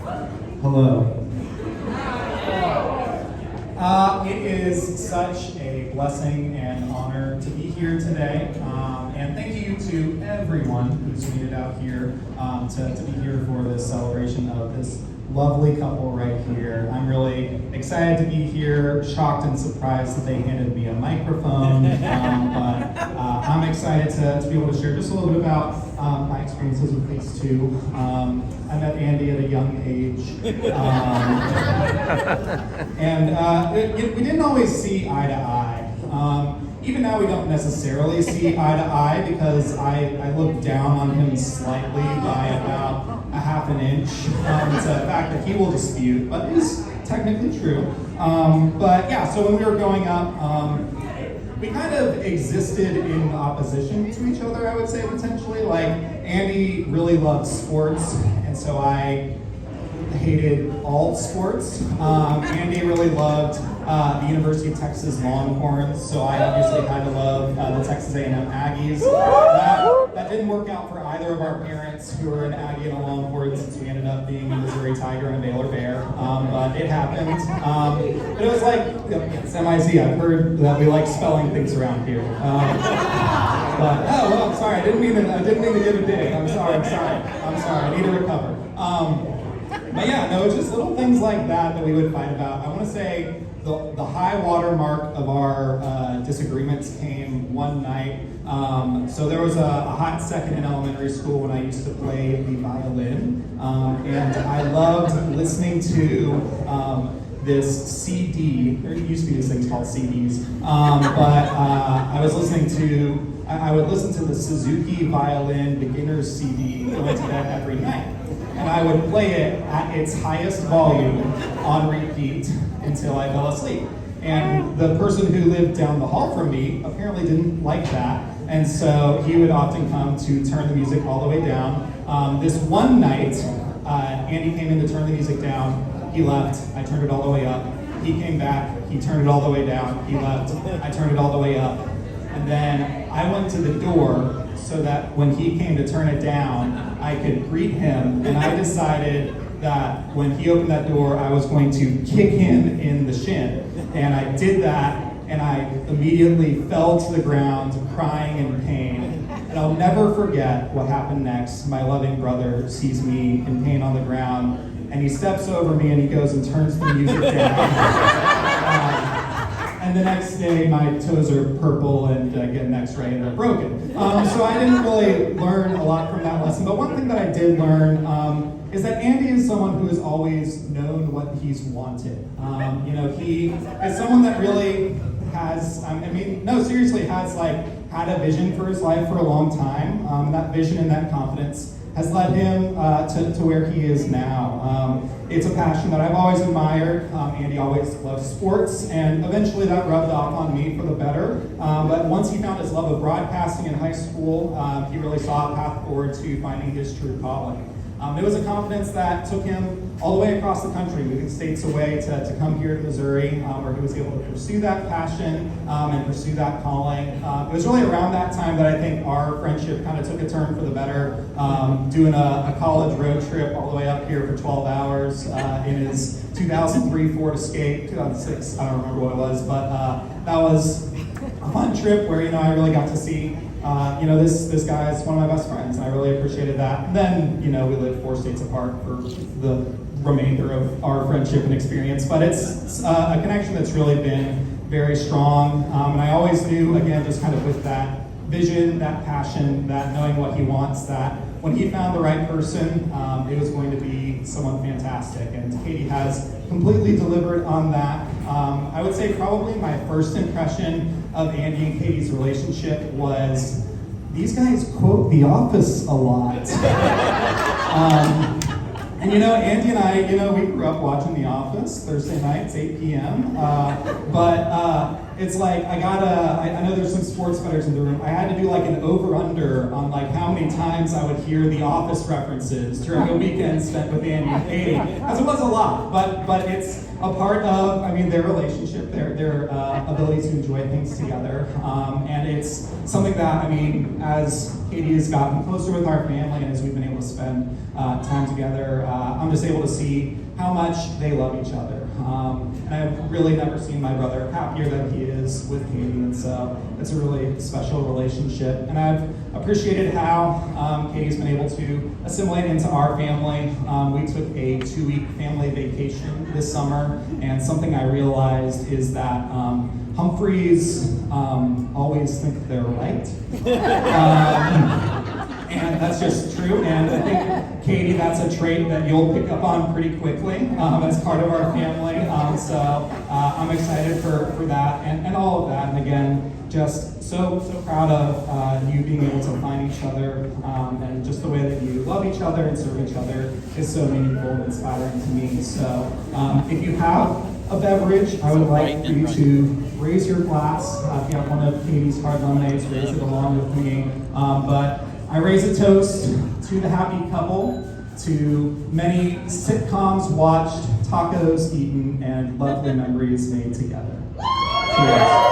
Hello. It is such a blessing and honor to be here today. And thank you to everyone who's made it out here to be here for this celebration of this lovely couple right here. I'm really excited to be here, shocked and surprised that they handed me a microphone, but I'm excited to be able to share just a little bit about my experiences with these two. I met Andy at a young age, and we didn't always see eye to eye. Even now we don't necessarily see eye to eye because I look down on him slightly by about a half an inch. It's a fact that he will dispute, but is technically true. But yeah, so when we were growing up, we kind of existed in opposition to each other, I would say, potentially. Like, Andy really loved sports, and so I hated all sports. Andy really loved the University of Texas Longhorns, so I obviously had to love the Texas A&M Aggies. That didn't work out for either of our parents, who were an Aggie and a Longhorn, since we ended up being a Missouri Tiger and a Baylor Bear. But it happened. But it was like, it's MIZ. I've heard that we like spelling things around here. But oh well, I'm sorry. I didn't mean to give a dig. I'm sorry. I need to recover. But yeah, no, it's just little things like that we would fight about. I want to say the high water mark of our disagreements came one night. So there was a hot second in elementary school when I used to play the violin, and I loved listening to this CD. There used to be these things called CDs, but I would listen to the Suzuki Violin Beginner's CD going to bed every night. And I would play it at its highest volume on repeat until I fell asleep. And the person who lived down the hall from me apparently didn't like that, and so he would often come to turn the music all the way down. This one night, Andy came in to turn the music down. He left. I turned it all the way up. He came back. He turned it all the way down. He left. I turned it all the way up. And then I went to the door so that when he came to turn it down, I could greet him. And I decided that when he opened that door, I was going to kick him in the shin. And I did that, and I immediately fell to the ground, crying in pain. And I'll never forget what happened next. My loving brother sees me in pain on the ground, and he steps over me and he goes and turns the music down. And the next day, my toes are purple and get an x-ray and they're broken. So I didn't really learn a lot from that lesson. But one thing that I did learn is that Andy is someone who has always known what he's wanted. He is someone that really has, seriously, has had a vision for his life for a long time. And that vision and that confidence has led him to where he is now. It's a passion that I've always admired. Andy always loved sports, and eventually that rubbed off on me for the better. But once he found his love of broadcasting in high school, he really saw a path forward to finding his true calling. It was a confidence that took him all the way across the country, moving states away to come here to Missouri, where he was able to pursue that passion and pursue that calling. It was really around that time that I think our friendship kind of took a turn for the better, doing a college road trip all the way up here for 12 hours in his 2003 Ford Escape, 2006, I don't remember what it was, but that was a fun trip where, I really got to see this guy is one of my best friends, and I really appreciated that. And then, we lived 4 states apart for the remainder of our friendship and experience. But it's a connection that's really been very strong. And I always knew, again, just kind of with that vision, that passion, that knowing what he wants, that when he found the right person, it was going to be someone fantastic. And Katie has completely delivered on that. I would say probably my first impression of Andy and Katie's relationship was, these guys quote The Office a lot. And Andy and I, we grew up watching The Office Thursday nights, 8 p.m. But it's like I know there's some sports bettors in the room. I had to do like an over-under on like how many times I would hear the Office references during a weekend spent with Andy and Katie, because it was a lot. But it's a part of, I mean, their relationship, their ability to enjoy things together, and it's something that, I mean, as Katie has gotten closer with our family and as we've been able to spend time together, I'm just able to see how much they love each other. And I've really never seen my brother happier than he is with Katie, and so it's a really special relationship. And I've appreciated how Katie's been able to assimilate into our family. We took a 2-week family vacation this summer, and something I realized is that Humphreys always think they're right. And that's just true, and I think, Katie, that's a trait that you'll pick up on pretty quickly as part of our family. So I'm excited for that and all of that. And again, just so proud of you being able to find each other, and just the way that you love each other and serve each other is so meaningful and inspiring to me. So if you have a beverage, I would like for you to raise your glass. If you have one of Katie's hard lemonades, raise it along with me. But I raise a toast to the happy couple, to many sitcoms watched, tacos eaten, and lovely memories made together. Cheers.